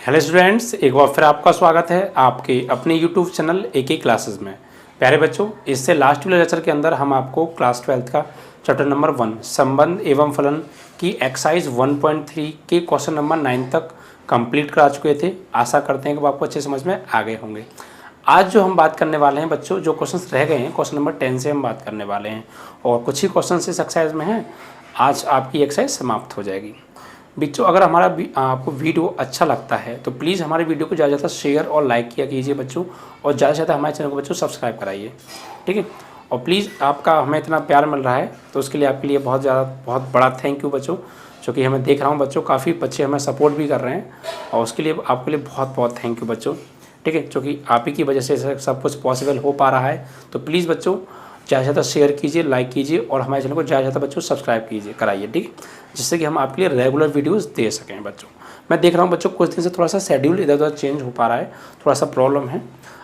Hello students, एक बार फिर आपका स्वागत है आपके अपने यूट्यूब चैनल AK क्लासेस में। प्यारे बच्चों, इससे लास्ट वाले लेक्चर के अंदर हम आपको क्लास 12 का चैप्टर नंबर 1 संबंध एवं फलन की एक्सरसाइज 1.3 के क्वेश्चन नंबर 9 तक कंप्लीट करा चुके थे। आशा करते हैं कि आपको अच्छे समझ में आ गए होंगे। आज जो हम बात करने वाले हैं बच्चों, जो क्वेश्चंस रह गए हैं क्वेश्चन नंबर 10 से हम बात करने वाले हैं और कुछ ही क्वेश्चन इस एक्सरसाइज में हैं। आज आपकी एक्सरसाइज समाप्त हो जाएगी। बच्चों, अगर हमारा आपको वीडियो अच्छा लगता है तो प्लीज़ हमारे वीडियो को ज़्यादा शेयर और लाइक किया कीजिए बच्चों, और ज़्यादा से ज़्यादा हमारे चैनल को बच्चों सब्सक्राइब कराइए, ठीक है। और प्लीज़ आपका हमें इतना प्यार मिल रहा है तो उसके लिए आपके लिए बहुत बड़ा थैंक यू बच्चों, जो कि हमें देख रहा हूँ बच्चों काफ़ी बच्चे हमें सपोर्ट भी कर रहे हैं और उसके लिए आपके लिए बहुत थैंक यू बच्चों, ठीक है। क्योंकि आप ही की वजह से सब कुछ पॉसिबल हो पा रहा है। तो प्लीज़ बच्चों ज़्यादा से ज़्यादा शेयर कीजिए, लाइक कीजिए और हमारे चैनल को ज़्यादा से ज़्यादा बच्चों सब्सक्राइब कीजिए कराइए, ठीक है, जिससे कि हम आपके लिए रेगुलर वीडियोस दे सकें बच्चों। मैं देख रहा हूँ बच्चों कुछ दिन से थोड़ा सा शेड्यूल इधर उधर चेंज हो पा रहा है, थोड़ा सा प्रॉब्लम है।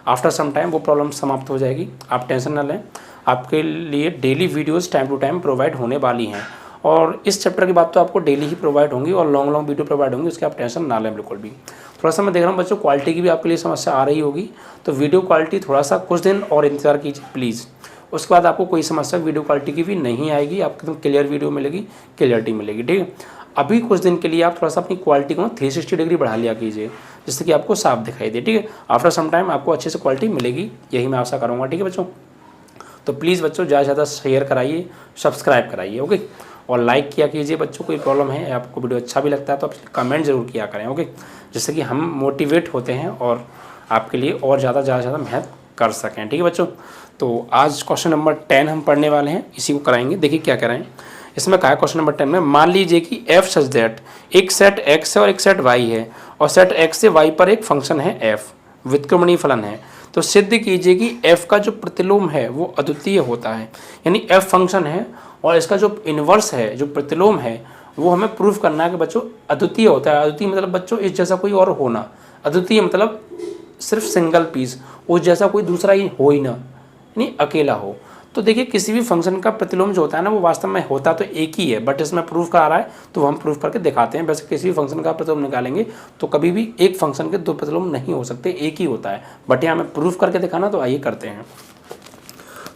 आफ्टर सम टाइम वो प्रॉब्लम समाप्त हो जाएगी, आप टेंशन ना लें। आपके लिए daily videos time to time provide होने वाली हैं और इस चैप्टर की बात तो आपको डेली ही प्रोवाइड होंगी और लॉन्ग वीडियो प्रोवाइड होंगी, उसकी आप टेंशन ना लें बिल्कुल भी। थोड़ा सा मैं देख रहा हूँ बच्चों क्वालिटी की भी आपके लिए समस्या आ रही होगी, तो वीडियो क्वालिटी थोड़ा सा कुछ दिन और इंतज़ार कीजिए प्लीज़। उसके बाद आपको कोई समस्या वीडियो क्वालिटी की भी नहीं आएगी, आपको एकदम क्लियर वीडियो मिलेगी, क्लियरिटी मिलेगी, ठीक है। अभी कुछ दिन के लिए आप थोड़ा सा अपनी क्वालिटी को 360 डिग्री बढ़ा लिया कीजिए, जिससे कि आपको साफ दिखाई दे, ठीक है। आफ्टर सम टाइम आपको अच्छे से क्वालिटी मिलेगी, यही मैं आशा करूँगा, ठीक है बच्चों। तो प्लीज़ बच्चों ज़्यादा से ज़्यादा शेयर कराइए, सब्सक्राइब कराइए, ओके, और लाइक किया कीजिए बच्चों। कोई प्रॉब्लम है, आपको वीडियो अच्छा भी लगता है तो आप कमेंट जरूर किया करें, ओके, जिससे कि हम मोटिवेट होते हैं और आपके लिए और ज़्यादा से ज़्यादा मेहनत कर सकें, ठीक है बच्चों। तो आज क्वेश्चन नंबर 10 हम पढ़ने वाले हैं, इसी को कराएंगे। देखिए क्या कह रहे हैं इसमें। कहा है क्वेश्चन नंबर 10 में, मान लीजिए कि f सच दैट एक सेट x है और एक सेट y है और सेट x से y पर एक फंक्शन है f, व्युत्क्रमणीय फलन है, तो सिद्ध कीजिए कि f का जो प्रतिलोम है वो अद्वितीय होता है। यानी f फंक्शन है और इसका जो इनवर्स है, जो प्रतिलोम है, वो हमें प्रूफ करना है कि बच्चों अद्वितीय होता है। अद्वितीय मतलब बच्चों इस जैसा कोई और होना, अद्वितीय मतलब सिर्फ सिंगल पीस, उस जैसा कोई दूसरा ही हो ही ना, यानी अकेला हो। तो देखिए किसी भी फंक्शन का प्रतिलोम जो होता है ना, वो वास्तव में होता तो एक ही है, बट इसमें प्रूफ करा रहा है तो हम प्रूफ करके दिखाते हैं। वैसे किसी भी फंक्शन का प्रतिलोम निकालेंगे तो कभी भी एक फंक्शन के दो प्रतिलोम नहीं हो सकते, एक ही होता है, बट यहाँ हमें प्रूफ करके दिखाना, तो आइए करते हैं।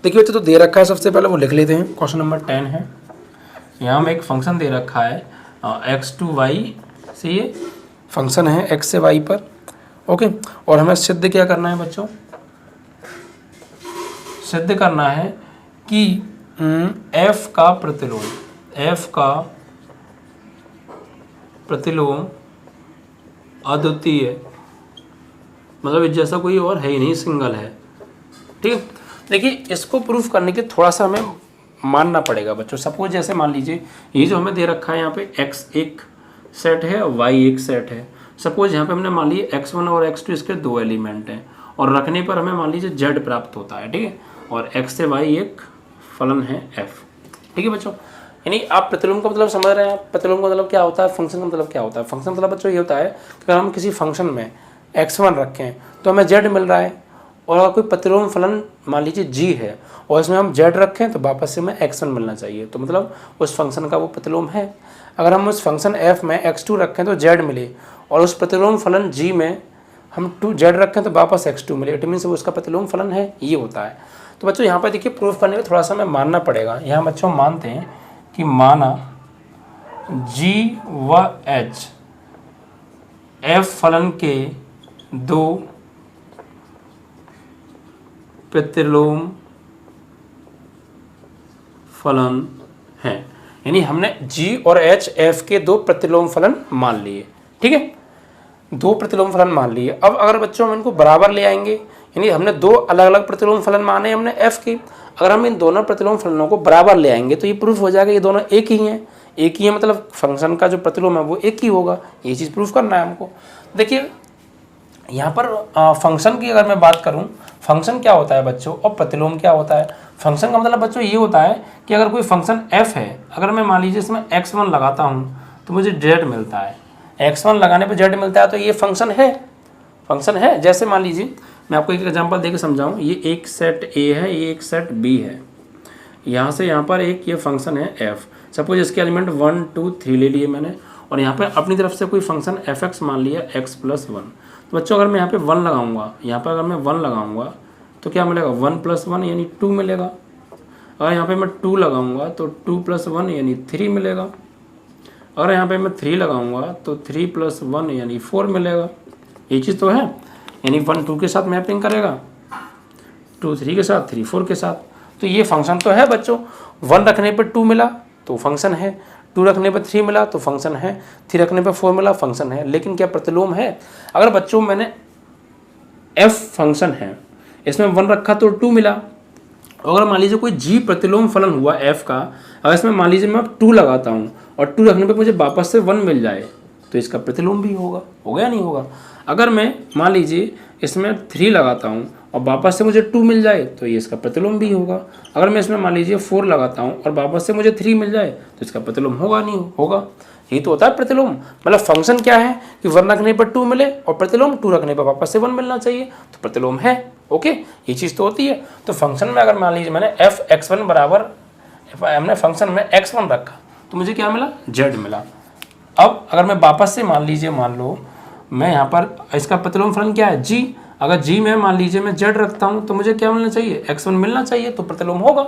देखिए बच्चों, तो दे रखा है, सबसे पहले वो लिख लेते हैं। क्वेश्चन नंबर 10 है, यहाँ में एक फंक्शन दे रखा है x to y से, ये फंक्शन है x से y पर, ओके। और हमें सिद्ध क्या करना है बच्चों, सिद्ध करना है कि f का प्रतिलोम अद्वितीय, मतलब इस जैसा कोई और है ही नहीं, सिंगल है, ठीक है। देखिए इसको प्रूफ करने के थोड़ा सा हमें मानना पड़ेगा बच्चों। सपोज जैसे मान लीजिए ये जो हमें दे रखा है यहाँ पे x एक सेट है और y एक सेट है। सपोज यहाँ पे हमने मान लीजिए x1 और x2 इसके दो एलिमेंट हैं और रखने पर हमें मान लीजिए z प्राप्त होता है, ठीक है, और x से y एक फलन है f, ठीक है बच्चों। यानी आप प्रतिलोम का मतलब समझ रहे हैं। प्रतिलोम का मतलब क्या होता है, फंक्शन का मतलब क्या होता है। फंक्शन मतलब बच्चों ये होता है कि अगर हम किसी फंक्शन में x1 रखें तो हमें z मिल रहा है, और अगर कोई प्रतिलोम फलन मान लीजिए g है और इसमें हम z रखें तो वापस से हमें x1 मिलना चाहिए, तो मतलब उस फंक्शन का वो प्रतिलोम है। अगर हम उस फंक्शन f में x2 रखें तो z मिले और उस प्रतिलोम फलन g में हम z रखें तो वापस x2 मिले, इट मीन्स वो उसका प्रतिलोम फलन है, ये होता है। तो बच्चों यहाँ पर देखिए प्रूफ करने में थोड़ा सा हमें मानना पड़ेगा। यहाँ बच्चों मानते हैं कि माना g व h f फलन के दो प्रतिलोम फलन हैं। यानी हमने g और h f के दो प्रतिलोम फलन मान लिए, ठीक है, दो प्रतिलोम फलन मान लिए। अब अगर बच्चों हम इनको बराबर ले आएंगे, यानी हमने दो अलग अलग प्रतिलोम फलन माने हमने f के, अगर हम इन दोनों प्रतिलोम फलनों को बराबर ले आएंगे तो ये प्रूफ हो जाएगा ये दोनों एक ही हैं। एक ही है मतलब फंक्शन का जो प्रतिलोम है वो एक ही होगा, ये चीज़ प्रूफ करना है हमको। देखिए यहाँ पर फंक्शन की अगर मैं बात करूँ, फंक्शन क्या होता है बच्चों और प्रतिलोम क्या होता है। फंक्शन का मतलब बच्चों ये होता है कि अगर कोई फंक्शन f है, अगर मैं मान लीजिए इसमें x1 लगाता हूँ तो मुझे z मिलता है, x1 लगाने पर z मिलता है, तो ये फंक्शन है। जैसे मान लीजिए मैं आपको एक एग्जांपल देके समझाऊँ, ये एक सेट a है, ये एक सेट b है, यहाँ से यहाँ पर एक ये फंक्शन है f। सपोज इसके एलिमेंट 1 2 3 ले लिए मैंने और यहाँ पे अपनी तरफ से कोई फंक्शन एफ एक्स मान लिया x + 1। तो बच्चों अगर मैं यहाँ पे 1 लगाऊंगा, यहाँ पर अगर मैं 1 लगाऊंगा तो क्या मिलेगा, 1 + 1 यानी 2 मिलेगा। अगर यहाँ पे मैं 2 लगाऊंगा तो 2 + 1 यानी 3 मिलेगा। अगर यहाँ पे मैं 3 लगाऊंगा तो 3 + 1 यानी 4 मिलेगा। ये चीज़ तो है, यानी 1 2 के साथ मैपिंग करेगा, 2 3 के साथ, 3 4 के साथ। तो ये फंक्शन तो है बच्चों। 1 रखने पर 2 मिला तो फंक्शन है, 2 रखने पर 3 मिला तो फंक्शन है, 3 रखने पर 4 मिला फंक्शन है। लेकिन क्या प्रतिलोम है? अगर बच्चों मैंने f फंक्शन है, इसमें 1 रखा तो 2 मिला। अगर मान लीजिए कोई g प्रतिलोम फलन हुआ f का, अगर इसमें मान लीजिए मैं 2 लगाता हूँ और 2 रखने पर मुझे वापस से 1 मिल जाए तो इसका प्रतिलोम भी होगा, या नहीं होगा? अगर मैं मान लीजिए इसमें 3 लगाता हूँ और वापस से मुझे 2 मिल जाए तो ये इसका प्रतिलोम भी होगा। अगर मैं इसमें मान लीजिए 4 लगाता हूँ और वापस से मुझे 3 मिल जाए तो इसका प्रतिलोम होगा, नहीं होगा? यही तो होता है प्रतिलोम। मतलब फंक्शन क्या है कि 1 रखने पर 2 मिले और प्रतिलोम 2 रखने पर वापस से 1 मिलना चाहिए, तो प्रतिलोम है। ओके, ये चीज़ तो होती है। तो फंक्शन में अगर मान लीजिए मैंने f(x1) बराबर, हमने फंक्शन में x1 रखा तो मुझे क्या मिला, z मिला। अब अगर मैं वापस से मान लो मैं यहाँ पर इसका प्रतिलोम फलन क्या है, g। अगर g में मान लीजिए मैं z रखता हूँ तो मुझे क्या मिलना चाहिए, x1 मिलना चाहिए, तो प्रतिलोम होगा।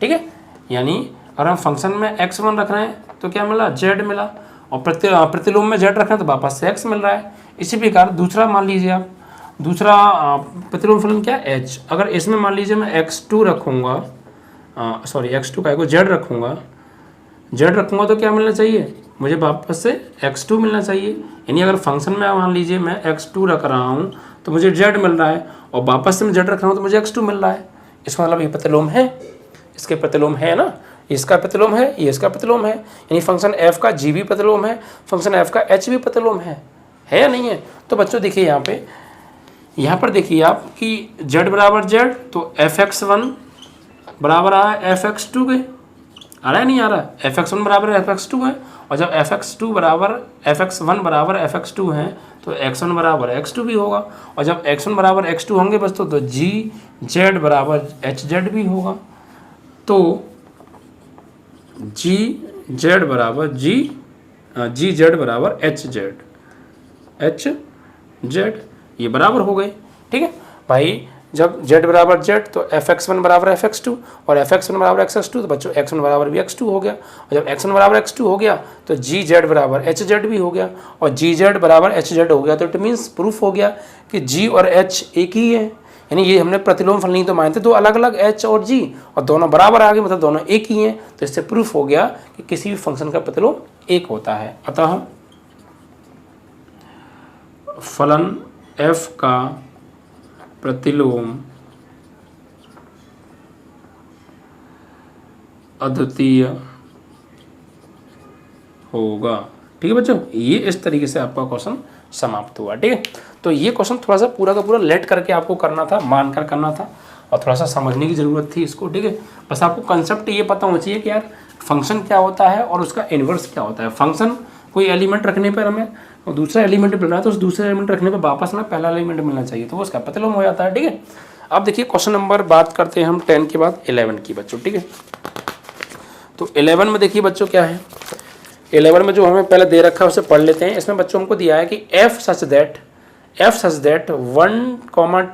ठीक है, यानी अगर हम फंक्शन में x1 रख रहे हैं तो क्या मिला, z मिला, और प्रतिलोम में z रख रहे हैं तो वापस से x मिल रहा है। इसी प्रकार दूसरा मान लीजिए आप, दूसरा प्रतिलोम फलन क्या है, h। अगर इसमें मान लीजिए मैं x2 रखूँगा, x2 का z रखूँगा तो क्या मिलना चाहिए, मुझे वापस से x2 मिलना चाहिए। यानी अगर फंक्शन में मान लीजिए मैं x2 रख रहा हूँ तो मुझे z मिल रहा है, और वापस से मैं z रख रहा हूँ तो मुझे x2 मिल रहा है। इसका मतलब ये प्रतिलोम है, इसके प्रतिलोम है ना, इसका प्रतिलोम है, ये इसका प्रतिलोम है। यानी फंक्शन f का g भी प्रतिलोम है, फंक्शन f का h भी प्रतिलोम है या नहीं है? तो बच्चों देखिए यहाँ पर देखिए आप कि z बराबर z, तो f(x1) बराबर आ रहा है f(x2) के, आ रहा है नहीं आ रहा है, f(x1) बराबर f(x2) है। और जब f(x1) बराबर f(x2) है तो x1 बराबर x2 भी होगा, और जब x1 बराबर x2 होंगे बस तो gz बराबर hz भी होगा। तो gz बराबर hz ये बराबर हो गए। ठीक है भाई, जब z बराबर z तो f(x1) बराबर f(x2) और f(x1) बराबर x(2) तो बच्चों x1 बराबर भी x2 हो गया, और जब x1 बराबर x2 हो गया तो gz बराबर hz भी हो गया, और gz बराबर hz हो गया तो इट मीन्स प्रूफ हो गया कि g और h एक ही है। यानी ये हमने प्रतिलोम फलन नहीं तो माने थे दो अलग अलग h और g, और दोनों बराबर आ गए, मतलब दोनों एक ही हैं। तो इससे प्रूफ हो गया कि किसी भी फंक्शन का प्रतिलोम एक होता है। अतः फलन f का प्रतिलोम अद्वितीय होगा। ठीक है बच्चों, ये इस तरीके से आपका क्वेश्चन समाप्त हुआ। ठीक है, तो ये क्वेश्चन थोड़ा सा पूरा का पूरा लेट करके आपको करना था, मान कर करना था, और थोड़ा सा समझने की ज़रूरत थी इसको। ठीक है, बस आपको कंसेप्ट ये पता होना चाहिए कि यार फंक्शन क्या होता है और उसका इन्वर्स क्या होता है। फंक्शन कोई एलिमेंट रखने पर हमें और दूसरा एलिमेंट मिल रहा है तो उस दूसरे एलिमेंट रखने पर वापस में पहला एलिमेंट मिलना चाहिए, तो वो उसका प्रतिलोम हो जाता है। ठीक है, अब देखिए क्वेश्चन नंबर बात करते हैं हम 10 के बाद 11 की बच्चों। ठीक है, तो 11 में देखिए बच्चों क्या है, 11 में जो हमें पहले दे रखा है उसे पढ़ लेते हैं। इसमें बच्चों हमको दिया है कि f सच दैट 1,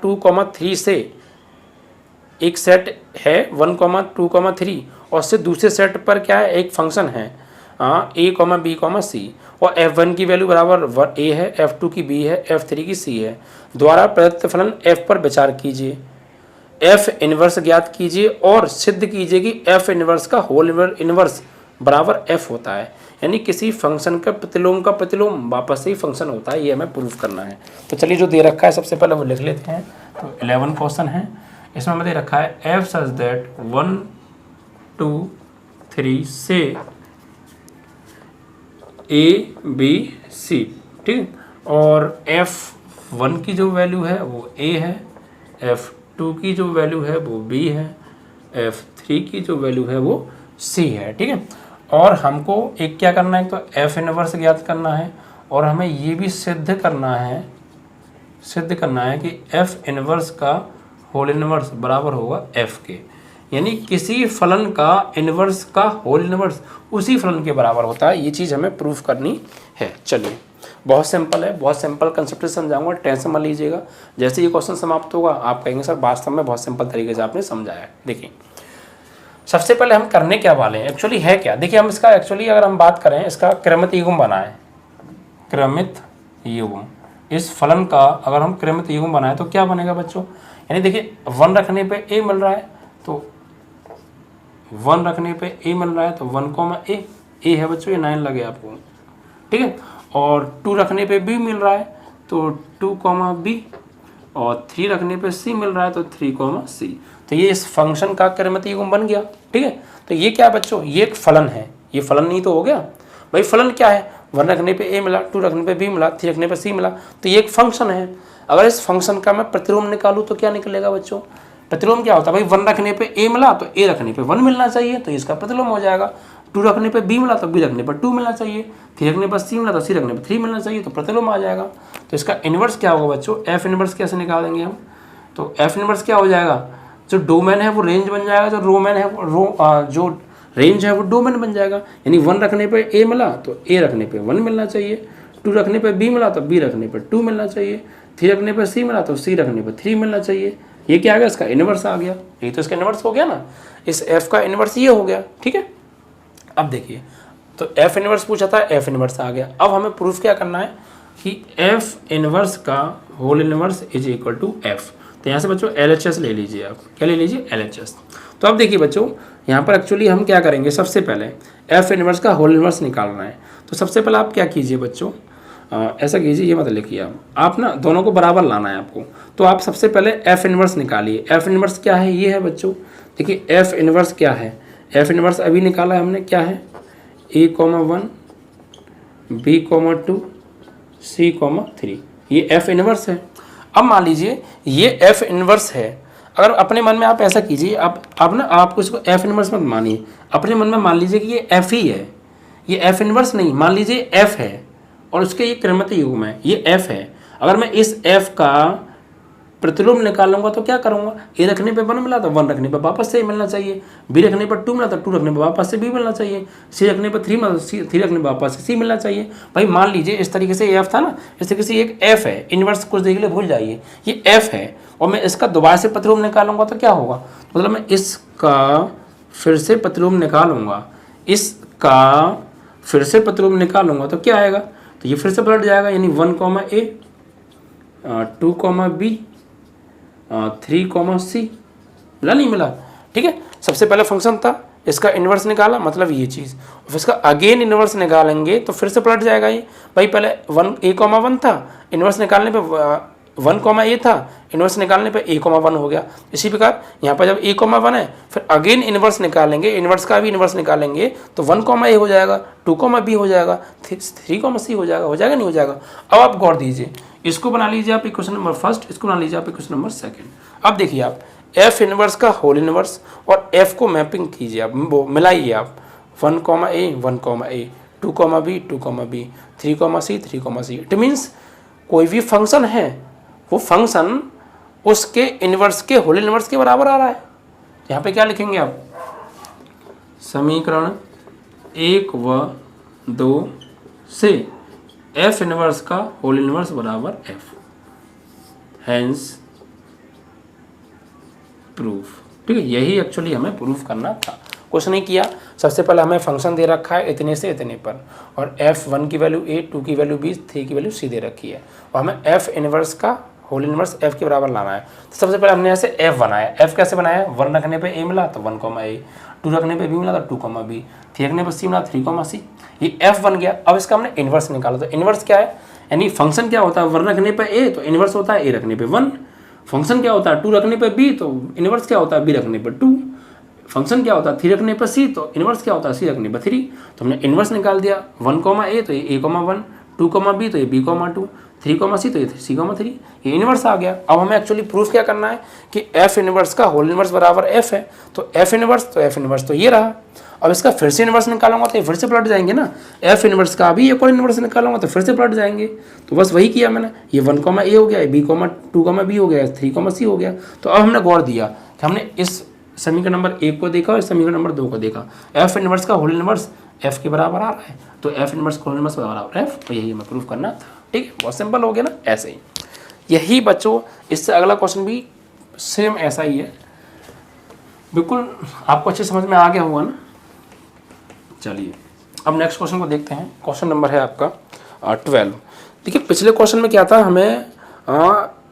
2, 3 से एक सेट है 1, 2, 3, और उससे दूसरे सेट पर क्या है, एक फंक्शन है a, b, c, और f1 की वैल्यू बराबर a है, f2 की b है, f3 की c है। द्वारा प्रदत्त फलन f पर विचार कीजिए, f इनवर्स ज्ञात कीजिए और सिद्ध कीजिए कि f इनवर्स का होल इनवर्स बराबर f होता है। यानी किसी फंक्शन का प्रतिलोम वापस से ही फंक्शन होता है, ये हमें प्रूफ करना है। तो चलिए जो दे रखा है सबसे पहले वो लिख लेते हैं। तो 11 क्वेश्चन है, इसमें हमें दे रखा है f सच दैट 1, 2, 3 से a, b, c। ठीक, और f1 की जो वैल्यू है वो a है, f2 की जो वैल्यू है वो b है, f3 की जो वैल्यू है वो c है। ठीक है, और हमको एक क्या करना है, तो f इनवर्स ज्ञात करना है, और हमें ये भी सिद्ध करना है कि f इनवर्स का होल इनवर्स बराबर होगा f के। यानी किसी फलन का इन्वर्स का होल इन्वर्स उसी फलन के बराबर होता है। ये चीज़ हमें प्रूफ करनी है। चलिए, बहुत सिंपल है, बहुत सिंपल कंसेप्ट से समझाऊंगा, टेंशन मत लीजिएगा। जैसे ये क्वेश्चन समाप्त होगा आप कहेंगे सर वास्तव में बहुत सिंपल तरीके से आपने समझाया। देखिए, सबसे पहले हम करने क्या वाले हैं, एक्चुअली है क्या। देखिए, हम इसका एक्चुअली अगर हम बात करें, इसका क्रमित युग्म बनाएं, क्रमित युग्म, इस फलन का अगर हम क्रमित युग्म बनाएं तो क्या बनेगा बच्चों। यानी देखिए 1 रखने पे a मिल रहा है, तो 1 रखने पे a मिल रहा है, तो 1, a है बच्चों, ये 9 लगे आपको, ठीक है। और 2 रखने पे b मिल रहा है, तो 2, b, और 3 रखने पे c मिल रहा है, तो 3, c। तो ये इस फंक्शन का क्रमित युग्म बन गया, ठीक है। तो ये क्या बच्चों, ये एक फलन है, ये फलन नहीं तो हो गया भाई। फलन क्या है, 1 रखने पे a मिला, 2 रखने पे b मिला, 3 रखने पे c मिला, तो ये एक फंक्शन है। अगर इस फंक्शन का मैं प्रतिलोम निकालूं तो क्या निकलेगा बच्चों। प्रतिलोम क्या होता है भाई, 1 रखने पे a मिला तो a रखने पे 1 मिलना चाहिए, तो इसका प्रतिलोम हो जाएगा। 2 रखने पे b मिला तो b रखने पर 2 मिलना चाहिए, 3 रखने पर c मिला तो c रखने पर 3 मिलना चाहिए, तो प्रतिलोम आ जाएगा। तो इसका इन्वर्स क्या होगा बच्चों, f इन्वर्स कैसे निकालेंगे हम, तो f इन्वर्स क्या हो जाएगा, जो डोमेन है वो रेंज बन जाएगा, जो रोमेन है जो रेंज है वो डोमेन बन जाएगा। यानी 1 रखने पे a मिला तो a रखने पे 1 मिलना चाहिए, 2 रखने पे b मिला तो b रखने पे 2 मिलना चाहिए, 3 रखने पे c मिला तो c रखने पे 3 मिलना चाहिए। ये क्या आ गया, इसका इन्वर्स आ गया। ये तो इसका इन्वर्स हो गया ना, इस f का इन्वर्स ये हो गया, ठीक है। अब देखिए, तो f इन्वर्स पूछा था, f इन्वर्स आ गया। अब हमें प्रूफ क्या करना है कि f इन्वर्स का whole inverse is equal to f। तो यहाँ से बच्चों LHS ले लीजिए, आप क्या ले लीजिए, LHS। तो अब देखिए बच्चों, यहाँ पर एक्चुअली हम क्या करेंगे, सबसे पहले f इन्वर्स का होल इन्वर्स निकालना है। तो सबसे पहले आप क्या कीजिए बच्चों, ऐसा कीजिए, ये मत लिखिए आप ना, दोनों को बराबर लाना है आपको। तो आप सबसे पहले f इन्वर्स निकालिए। f इन्वर्स क्या है, ये है बच्चों, देखिए f इन्वर्स क्या है, f इन्वर्स अभी निकाला है हमने, क्या है, a,1, b,2, c,3, ये f इन्वर्स है। अब मान लीजिए ये f इन्वर्स है, अगर अपने मन में आप ऐसा कीजिए, आप ना आपको इसको f इन्वर्स मत मानिए, अपने मन में मान लीजिए कि ये f ही है, ये f इन्वर्स नहीं, मान लीजिए f है और उसके ये क्रमित युग्म है, ये f है। अगर मैं इस f का प्रतिलोम निकालूंगा तो क्या करूंगा, a रखने पे 1 मिला तो 1 रखने पे वापस से मिलना चाहिए, b रखने पर 2 मिला तो 2 रखने पे वापस से b मिलना चाहिए, c रखने पर 3 मिला तो 3 रखने पे वापस से c मिलना चाहिए। भाई मान लीजिए इस तरीके से f था ना, इस तरीके से एक f है, इन्वर्स कुछ देर के लिए भूल जाइए, ये f है और मैं इसका दोबारा से प्रतिलोम निकालूंगा तो क्या होगा, मतलब मैं इसका फिर से प्रतिलोम निकालूंगा, इसका फिर से प्रतिलोम निकालूंगा तो क्या आएगा, तो ये फिर से पलट जाएगा। यानी 1, a, 2, b, 3, c, मिला नहीं मिला, ठीक है। सबसे पहले फंक्शन था, इसका इन्वर्स निकाला, मतलब ये चीज़, फिर इसका अगेन इन्वर्स निकालेंगे तो फिर से पलट जाएगा ये। भाई पहले 1 था, इन्वर्स निकालने पे 1, a था, इन्वर्स निकालने पे a,1 हो गया। इसी प्रकार यहाँ पर जब a,1 है, फिर अगेन इन्वर्स निकालेंगे, इन्वर्स का भी इन्वर्स निकालेंगे तो 1, a हो जाएगा, 2, b हो जाएगा, 3, c हो जाएगा नहीं हो जाएगा। अब आप गौर दीजिए, इसको बना लीजिए आप इक्वेशन नंबर फर्स्ट, इसको बना लीजिए आप इक्वेशन नंबर सेकंड। अब देखिए आप f इन्वर्स का होल इन्वर्स और f को मैपिंग कीजिए, आप मिलाइए आप, 1, a, 1, a, 2, b, 2, b, 3, c, it means कोई भी फंक्शन है वो फंक्शन उसके इन्वर्स के होल इन्वर्स के बराबर आ रहा है। यहाँ पे क्या लिखेंगे आप, समीकरण 1 व 2 से f इन्वर्स का होल इन्वर्स बराबर f, हैंस प्रूफ, ठीक है। यही एक्चुअली हमें प्रूफ करना था, कुछ नहीं किया। सबसे पहले हमें फंक्शन दे रखा है इतने से इतने पर, और f1 की वैल्यू a, 2 की वैल्यू b, 3 की वैल्यू c दे रखी है, और हमें f इन्वर्स का होल इन्वर्स f के बराबर लाना है। तो सबसे पहले हमने ऐसे f बनाया। f कैसे बनाया, 1 रखने पे a मिला तो 1, a, 2 रखने पे b मिला तो 2, b, 3 रखने पे c मिला 3, c, ये f बन गया। अब इसका हमने इन्वर्स निकाला, तो इन्वर्स क्या है, यानी फंक्शन क्या होता है, 1 रखने पे a तो इन्वर्स होता है a रखने पे 1, फंक्शन क्या होता है 2 रखने पे b तो इन्वर्स क्या होता है b रखने पे 2, फंक्शन क्या होता है 3 रखने पर c तो इन्वर्स क्या होता है c रखने पर 3। तो हमने इन्वर्स निकाल दिया, 1, a तो ये a,1, 2, b तो ये b,2, 3, c तो ये c,3, ये इन्वर्स आ गया। अब हमें एक्चुअली प्रूफ क्या करना है कि f इन्वर्स का होल इन्वर्स बराबर f है, तो f इन्वर्स तो ये रहा। अब इसका फिर से इन्वर्स निकालूंगा तो ये फिर से पलट जाएंगे ना, f इन्वर्स का भी एक और इन्वर्स निकालूंगा तो फिर से पलट जाएंगे। तो बस वही किया मैंने, ये 1, a हो गया, b, 2, b हो गया, 3, c हो गया। तो अब हमने गौर दिया कि हमने इस समीकरण नंबर 1 को देखा और समीकरण नंबर 2 को देखा। एफ इनवर्स का होल इनवर्स एफ के बराबर आ रहा है, तो एफ इनवर्स का होल इनवर्स बराबर एफ, तो यही हमें प्रूव करना था। ठीक है, बहुत सिंपल हो गया ना। ऐसे ही यही बच्चों, इससे अगला क्वेश्चन भी सेम ऐसा ही है, बिल्कुल आपको अच्छे समझ में आ गया होगा ना। चलिए अब नेक्स्ट क्वेश्चन को देखते हैं। क्वेश्चन नंबर है आपका 12। देखिए पिछले क्वेश्चन में क्या था, हमें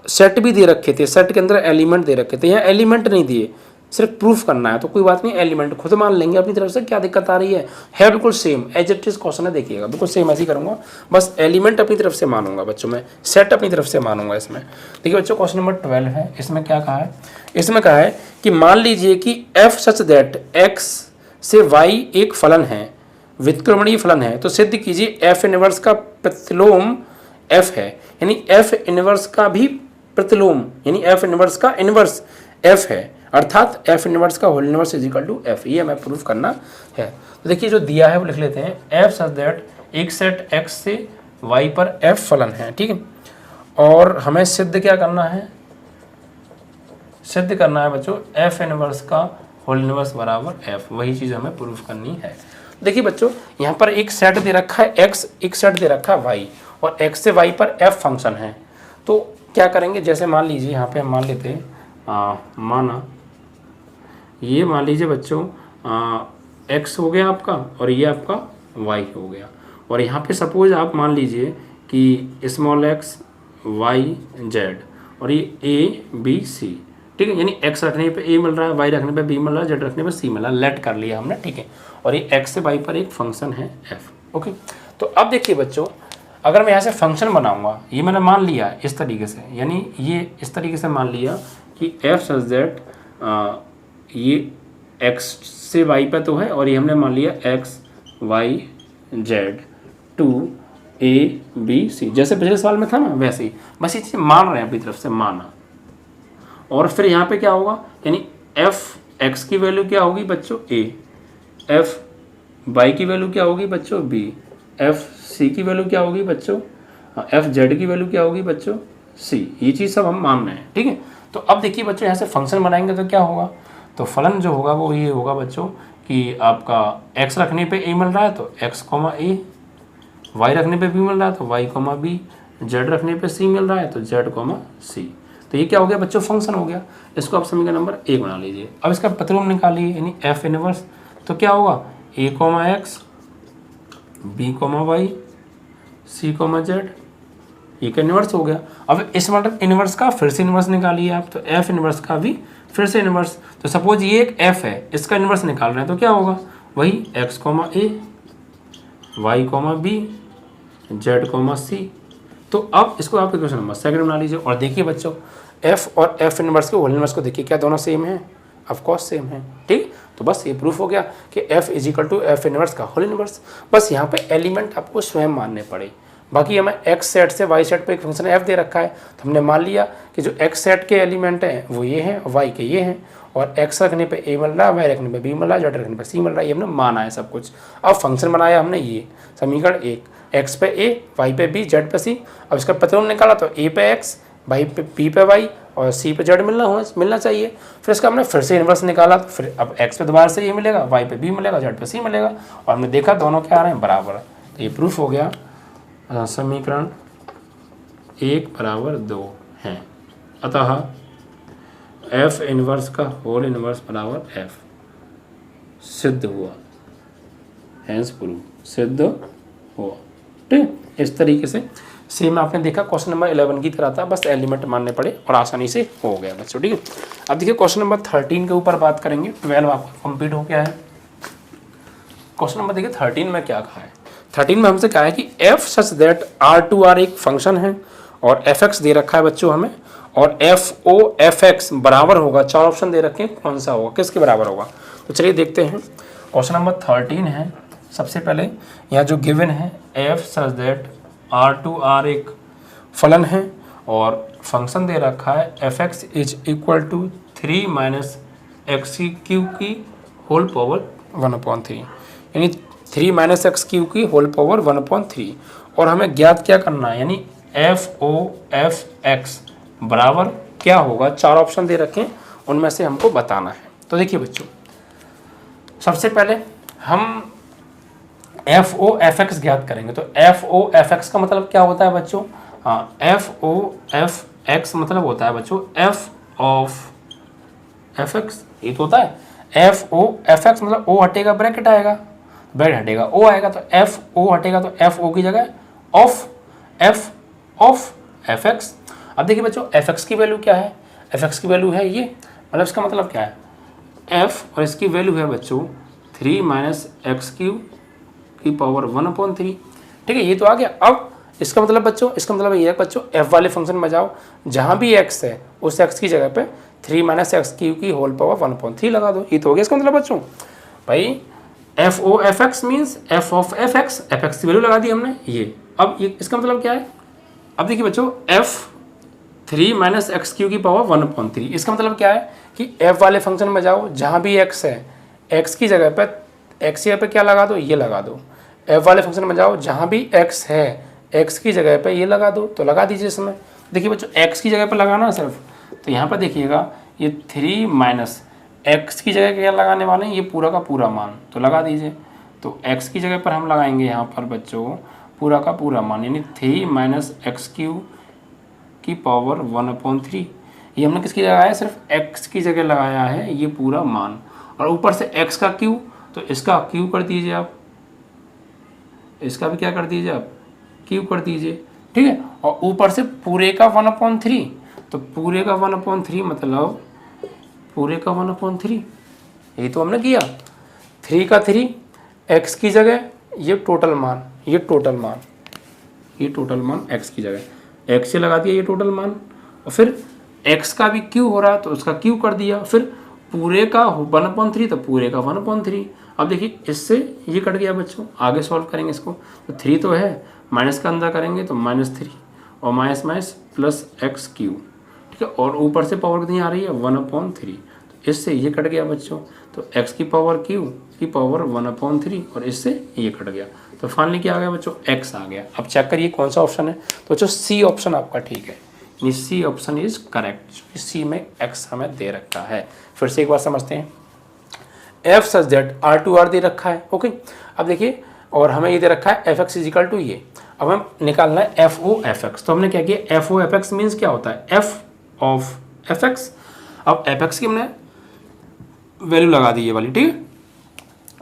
सेट भी दे रखे थे, सेट के अंदर एलिमेंट दे रखे थे, यहाँ एलिमेंट नहीं दिए, सिर्फ प्रूफ करना है। तो कोई बात नहीं, एलिमेंट खुद मान लेंगे अपनी तरफ से, क्या दिक्कत आ रही है बिल्कुल same as it is question है। देखिएगा बिल्कुल सेम ऐसे ही करूँगा, बस एलिमेंट अपनी तरफ से मानूंगा बच्चों में, सेट अपनी तरफ से मानूंगा इसमें। देखिए बच्चों क्वेश्चन नंबर 12 है, इसमें क्या कहा है, इसमें कहा है कि मान लीजिए कि एफ सच दैट एक्स से वाई एक फलन है, व्युत्क्रमणीय फलन है, तो सिद्ध कीजिए एफ इनवर्स का प्रतिलोम एफ है, यानी एफ इनवर्स का भी प्रतिलोम, यानी एफ इनवर्स का इनवर्स एफ है, अर्थात एफ इनवर्स का whole inverse is equal to F. ये हमें प्रूफ करना है। तो देखिए जो दिया है वो लिख लेते हैं, एफ सच दैट एक सेट एक्स से वाई पर एफ फलन है, ठीक है, और हमें सिद्ध क्या करना है, सिद्ध करना है बच्चों एफ इनवर्स का होल इनवर्स बराबर एफ, वही चीज़ हमें प्रूफ करनी है। देखिए बच्चों यहाँ पर एक सेट दे रखा है एक्स, एक सेट दे रखा है वाई, और एक्स से वाई पर एफ फंक्शन है। तो क्या करेंगे, जैसे मान लीजिए यहाँ पे हम मान लेते हैं माना ये मान लीजिए बच्चों एक्स हो गया आपका और ये आपका वाई हो गया, और यहाँ पे सपोज आप मान लीजिए कि स्मॉल एक्स वाई जेड और ये ए बी सी, ठीक है, यानी एक्स रखने पे ए मिल रहा है, वाई रखने पे बी मिल रहा है, जेड रखने पे सी मिल रहा है, लेट कर लिया हमने, ठीक है, और ये एक्स से वाई पर एक फंक्शन है एफ। ओके, तो अब देखिए बच्चों अगर मैं यहाँ से फंक्शन बनाऊंगा, ये मैंने मान लिया इस तरीके से, यानी ये इस तरीके से मान लिया कि एफ सच दैट ये एक्स से वाई पर तो है, और ये हमने मान लिया X Y Z to A B C, जैसे पिछले सवाल में था ना वैसे ही, बस ये चीज़ मान रहे हैं अपनी तरफ से, माना। और फिर यहाँ पे क्या होगा, यानी एफ एक्स की वैल्यू क्या होगी बच्चों ए, एफ वाई की वैल्यू क्या होगी बच्चों बी, एफ सी की वैल्यू क्या होगी बच्चों, एफ जेड की वैल्यू क्या होगी बच्चों सी। ये चीज़ सब हम मान रहे हैं, ठीक है। तो अब देखिए बच्चों यहाँ से फंक्शन बनाएंगे तो क्या होगा, तो फलन जो होगा वो ये होगा बच्चों कि आपका x रखने पे a मिल रहा है तो x, a, y रखने पे b मिल रहा है तो y, b, z रखने पे c मिल रहा है तो z, c। तो ये क्या हो गया बच्चों, फंक्शन हो गया। इसको आप समीकरण नंबर 1 बना लीजिए। अब इसका प्रतिलोम निकालिए, यानी f इनवर्स, तो क्या होगा a, x, b, y, c, z, ये का इनवर्स हो गया। अब इस मतलब इनवर्स का फिर से इनवर्स निकालिए आप, तो f इनवर्स का भी फिर से इनवर्स, तो सपोज ये एक f है, इसका इनवर्स निकाल रहे हैं तो क्या होगा, वही x, a, y, b, z, c। तो अब इसको आप इक्वेशन नंबर 2 बना लीजिए। और देखिए बच्चों f और f इनवर्स के होल इनवर्स को देखिए, क्या दोनों सेम है, ऑफ कोर्स सेम है, ठीक। तो बस ये प्रूफ हो गया कि f is equal to f inverse का होल इनवर्स। बस यहाँ पे एलिमेंट आपको स्वयं मानने पड़े। बाकी हमें x सेट से y सेट पे एक फंक्शन f दे रखा है, तो हमने मान लिया कि जो x सेट के एलिमेंट हैं वो ये हैं और y के ये हैं, और x रखने पे a मिल रहा है, y रखने पे b मिल रहा है, z रखने पे c मिल रहा है, ये हमने माना है सब कुछ। अब फंक्शन बनाया हमने ये समीकरण 1, x पे a, y पे b, z पे c। अब इसका प्रतिलोम निकाला तो a पे x, y पे b पे y और c पे z मिलना चाहिए। फिर इसका हमने फिर से इन्वर्स निकाला, तो फिर अब x पे दोबारा से ये मिलेगा, y पे b मिलेगा, z पे c मिलेगा, और हमने देखा दोनों क्या आ रहे हैं, बराबर। तो ये प्रूफ हो गया, समीकरण 1 बराबर 2 हैं। अतः f इनवर्स का होल इनवर्स बराबर f सिद्ध हुआ, हैंस प्रूफ सिद्ध हुआ, ठीक। इस तरीके से सेम आपने देखा क्वेश्चन नंबर 11 की तरह था, बस एलिमेंट मानने पड़े और आसानी से हो गया बच्चों, ठीक है। अब देखिए क्वेश्चन नंबर 13 के ऊपर बात करेंगे। 12 आपका कंप्लीट हो गया है। क्वेश्चन नंबर देखिए 13 में क्या कहा है। 13 में हमसे कहा है कि f सच दैट R2R एक फंक्शन है और fx दे रखा है बच्चों हमें, और fo fx बराबर होगा, 4 ऑप्शन दे रखे हैं, कौन सा होगा, किसके बराबर होगा। तो चलिए देखते हैं। क्वेश्चन नंबर 13 है। सबसे पहले यहाँ जो गिवन है f सच दैट R2R एक फलन है और फंक्शन दे रखा है fx is equal to 3 minus X cube की होल पावर 1/3, यानी 3 माइनस एक्स क्यूब की होल पावर 1/3। और हमें ज्ञात क्या करना है, यानी fo fx बराबर क्या होगा, 4 ऑप्शन दे रखे हैं, उनमें से हमको बताना है। तो देखिए बच्चों, सबसे पहले हम एफ ओ एफ एक्स ज्ञात करेंगे। तो एफ ओ एफ एक्स का मतलब क्या होता है बच्चों? हाँ, एफ ओ एफ एक्स मतलब होता है बच्चों एफ ऑफ एफ एक्स। ये तो होता है एफ ओ एफ एक्स, मतलब ओ हटेगा ब्रैकेट आएगा, ब्रैकेट हटेगा ओ आएगा, तो एफ ओ हटेगा तो एफ ओ की जगह ऑफ एफ एक्स। अब देखिए बच्चों, एफ एक्स की वैल्यू क्या है? एफ एक्स की वैल्यू है ये, मतलब इसका मतलब क्या है? एफ और इसकी वैल्यू है बच्चों 3 माइनस एक्स क्यूब की पावर 1/3। ठीक है, ये तो आ गया। अब इसका मतलब बच्चों, इसका मतलब ये है बच्चों, एफ वाले फंक्शन में जाओ, जहाँ भी एक्स है उस एक्स की जगह पे 3 माइनस एक्स क्यूब की होल पावर 1/3 लगा दो। ये तो हो गया इसका मतलब बच्चों। भाई F O F X means F of F X की वैल्यू लगा दी हमने ये। अब ये इसका मतलब क्या है? अब देखिए बच्चों, एफ 3 माइनस एक्स क्यू की पावर 1/3, इसका मतलब क्या है कि एफ वाले फंक्शन में जाओ, जहाँ भी एक्स है एक्स की जगह पे, एक्स की जगह पे क्या लगा दो? ये लगा दो। एफ वाले फंक्शन में जाओ, जहाँ भी एक्स है एक्स की जगह पे ये लगा दो, तो लगा दीजिए इसमें। देखिए बच्चों, एक्स की जगह पे लगाना सिर्फ, तो यहाँ पर देखिएगा ये 3 माइनस एक्स की जगह क्या लगाने वाले हैं? ये पूरा का पूरा मान, तो लगा दीजिए। तो एक्स की जगह पर हम लगाएंगे यहाँ पर बच्चों पूरा का पूरा मान, यानी 3 माइनस एक्स क्यूब की पावर 1/3। ये हमने किसकी जगह है? सिर्फ एक्स की जगह लगाया है ये पूरा मान, और ऊपर से एक्स का क्यू, तो इसका क्यू कर दीजिए आप, इसका भी क्या कर दीजिए आप? क्यू कर दीजिए। ठीक है, और ऊपर से पूरे का 1/3, तो पूरे का 1/3 मतलब पूरे का 1/3, यही तो हमने किया। 3 का 3, एक्स की जगह ये टोटल मान, ये टोटल मान, ये टोटल मान एक्स की जगह एक्स से लगा दिया ये टोटल मान, और फिर एक्स का भी क्यू हो रहा है तो उसका क्यू कर दिया, फिर पूरे का 1/3 तो पूरे का 1/3। अब देखिए इससे ये कट गया बच्चों, आगे सॉल्व करेंगे इसको, तो 3 तो है, माइनस का अंदर करेंगे तो -3 और minus minus plus x Q. ठीक है, और ऊपर से पावर कितनी आ रही है? 1/3, तो इससे ये कट गया बच्चों, तो एक्स की पावर क्यू की पावर 1/3 और इससे ये कट गया, तो फाइनली क्या आ गया बच्चों? एक्स आ गया। अब चेक करिए कौन सा ऑप्शन है, तो बच्चों सी ऑप्शन आपका ठीक है, सी ऑप्शन इज करेक्ट। सी में एक्स हमें दे रखा है। फिर से एक बार समझते हैं, एफ सच दैट R2R दे रखा है। ओके, अब देखिए, और हमें ये दे रखा है एफ एक्स इजिकल टू ये। अब हम निकालना है एफ ओ एफ एक्स, तो हमने क्या किया? F O F X means क्या होता है? F of F X. अब एफ एक्स की हमने वैल्यू लगा दी ये वाली। ठीक है,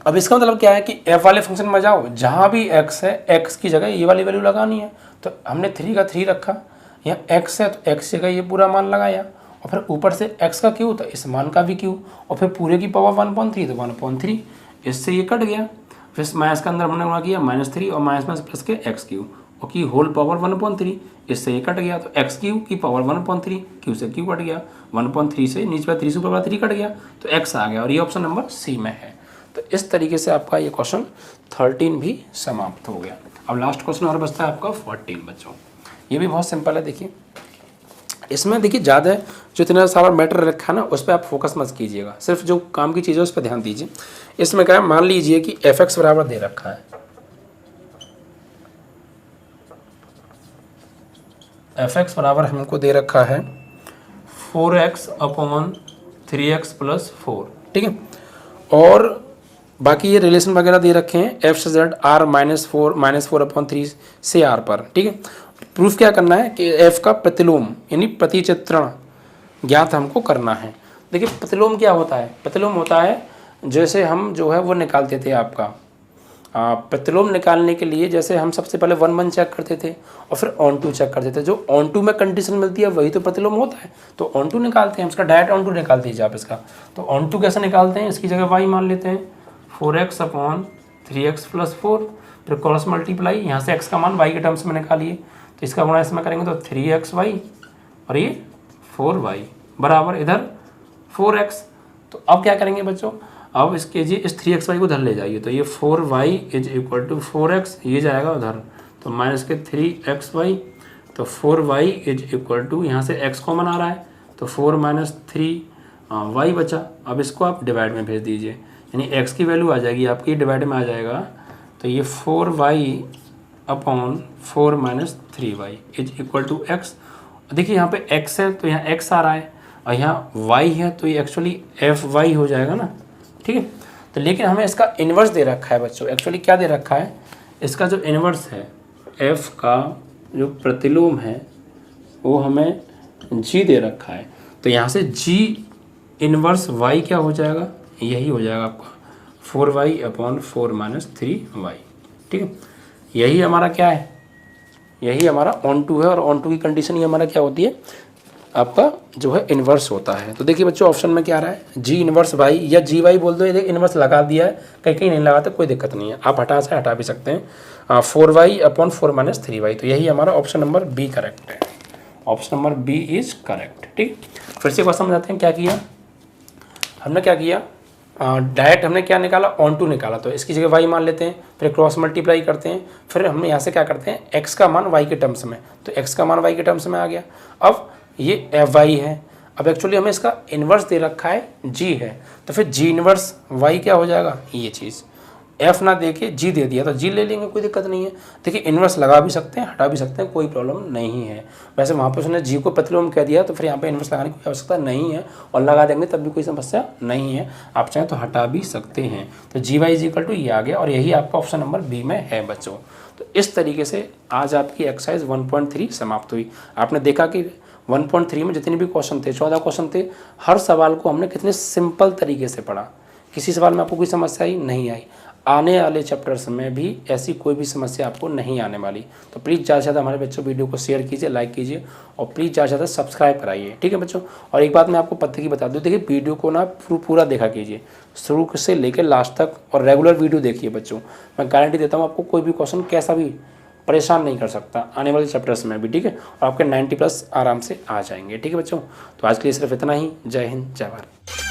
अब इसका मतलब क्या है कि एफ वाले फंक्शन में जाओ, जहाँ भी एक्स है एक्स की जगह ये वाली वैल्यू लगानी है। तो हमने 3 का 3 रखा, यहाँ एक्स है तो एक्स जगह ये पूरा मान लगाया, और फिर ऊपर से एक्स का क्यू तो इस मान का भी क्यू, और फिर पूरे की पावर 1/3 तो 1/3, इससे ये कट गया। फिर माइनस का अंदर हमने किया -3 और माइनस माइनस प्लस के एक्स क्यू और की होल पावर 1/3, इससे ये कट गया, तो एक्स क्यू की पावर 1/3, क्यू से क्यू कट गया, 1/3 से नीचे पर 3 से ऊपर 3 कट गया, तो एक्स आ गया, और ये ऑप्शन नंबर सी में है। तो इस तरीके से आपका ये क्वेश्चन 13 भी समाप्त हो गया। अब लास्ट क्वेश्चन और बचता है आपका 14 बच्चों। ये भी बहुत सिंपल है। देखिए इसमें देखिए ज़्यादा जो इतना सारा मैटर रखा है ना उस पर आप फोकस मत कीजिएगा, सिर्फ जो काम की चीज़ है उस पर ध्यान दीजिए। इसमें क्या है, मान लीजिए कि एफ एक्स बराबर दे रखा है, एफ एक्स बराबर हमको दे रखा है 4x/3x + 4। ठीक है, और बाकी ये रिलेशन वगैरह दे रखे हैं एफ से जेड R -4/3 से R पर। ठीक है, प्रूफ क्या करना है कि एफ का प्रतिलोम यानी प्रतिचित्रण ज्ञात हमको करना है। देखिए प्रतिलोम क्या होता है? प्रतिलोम होता है जैसे हम जो है वो निकालते थे आपका प्रतिलोम निकालने के लिए, जैसे हम सबसे पहले 1 चेक करते थे और फिर ऑन टू चेक करते थे। जो ऑन टू में कंडीशन मिलती है वही तो प्रतिलोम होता है, तो ऑन टू निकालते हैं, इसका डायरेक्ट ऑन टू निकाल दीजिए आप इसका। तो ऑन टू कैसे निकालते हैं? इसकी जगह y मान लेते हैं 4x/3x + 4, फिर क्रॉस मल्टीप्लाई, यहाँ से x का मान y के टर्म्स में निकालिए, तो इसका गुणा इसमें करेंगे तो 3xy और ये 4y बराबर इधर 4x। तो अब क्या करेंगे बच्चों, अब इसके जी इस 3xy को उधर ले जाइए, तो ये 4y = 4x, ये जाएगा उधर तो माइनस के 3xy, तो 4y = यहाँ से x कॉमन आ रहा है तो 4 - 3y बचा। अब इसको आप डिवाइड में भेज दीजिए, यानी x की वैल्यू आ जाएगी आपकी डिवाइड में आ जाएगा, तो ये 4y/4 - 3y = x। देखिए यहाँ पे x है तो यहाँ x आ रहा है, और यहाँ y है तो ये एक्चुअली fy हो जाएगा ना, ठीक है। तो लेकिन हमें इसका इन्वर्स दे रखा है बच्चों, एक्चुअली क्या दे रखा है, इसका जो इन्वर्स है f का जो प्रतिलोम है वो हमें g दे रखा है। तो यहाँ से g इन्वर्स y क्या हो जाएगा, यही हो जाएगा आपका 4y/4 - 3y, ठीक है। यही हमारा क्या है, यही हमारा ऑन टू है, और ऑन टू की कंडीशन ही हमारा क्या होती है, आपका जो है इन्वर्स होता है। तो देखिए बच्चों ऑप्शन में क्या आ रहा है, जी इन्वर्स वाई या जी वाई बोल दो, ये देखिए इन्वर्स लगा दिया है, कहीं कहीं नहीं लगाते कोई दिक्कत नहीं है, आप हटा भी सकते हैं 4y/4 - 3y। तो यही हमारा ऑप्शन नंबर बी करेक्ट है, option number B is correct, ठीक। फिर से क्वेश्चन समझाते हैं क्या किया हमने, क्या किया डायरेक्ट हमने क्या निकाला, ऑन टू निकाला, तो इसकी जगह y मान लेते हैं, फिर क्रॉस मल्टीप्लाई करते हैं, फिर हमने यहाँ से क्या करते हैं x का मान y के टर्म्स में, तो x का मान y के टर्म्स में आ गया। अब ये fy है, अब एक्चुअली हमें इसका इन्वर्स दे रखा है g है, तो फिर g इन्वर्स y क्या हो जाएगा, ये चीज़ f ना दे के g दे दिया तो g ले लेंगे, कोई दिक्कत नहीं है। देखिए इन्वर्स लगा भी सकते हैं, हटा भी सकते हैं, कोई प्रॉब्लम नहीं है। वैसे वहाँ पे उसने g को प्रतिलोम कह दिया, तो फिर यहाँ पे इन्वर्स लगाने की कोई आवश्यकता नहीं है, और लगा देंगे तब भी कोई समस्या नहीं है, आप चाहें तो हटा भी सकते हैं। तो GY = ये आ गया, और यही आपका ऑप्शन नंबर बी में है बच्चों। तो इस तरीके से आज आपकी एक्सरसाइज 1.3 समाप्त हुई। आपने देखा कि 1.3 में जितने भी क्वेश्चन थे, 14 क्वेश्चन थे, हर सवाल को हमने कितने सिंपल तरीके से पढ़ा, किसी सवाल में आपको कोई समस्या ही नहीं आई। आने वाले चैप्टर्स में भी ऐसी कोई भी समस्या आपको नहीं आने वाली। तो प्लीज़ ज़्यादा से ज़्यादा हमारे बच्चों वीडियो को शेयर कीजिए, लाइक कीजिए, और प्लीज़ ज़्यादा से ज़्यादा सब्सक्राइब कराइए, ठीक है बच्चों। और एक बात मैं आपको पत्ते की बता दूँ, देखिए वीडियो को ना पूरा देखा कीजिए, शुरू से लेकर लास्ट तक, और रेगुलर वीडियो देखिए बच्चों। मैं गारंटी देता हूँ आपको कोई भी क्वेश्चन कैसा भी परेशान नहीं कर सकता आने वाले चैप्टर्स में भी, ठीक है। और आपके 90+ आराम से आ जाएंगे, ठीक है बच्चों। तो आज के लिए सिर्फ इतना ही। जय हिंद, जय भारत।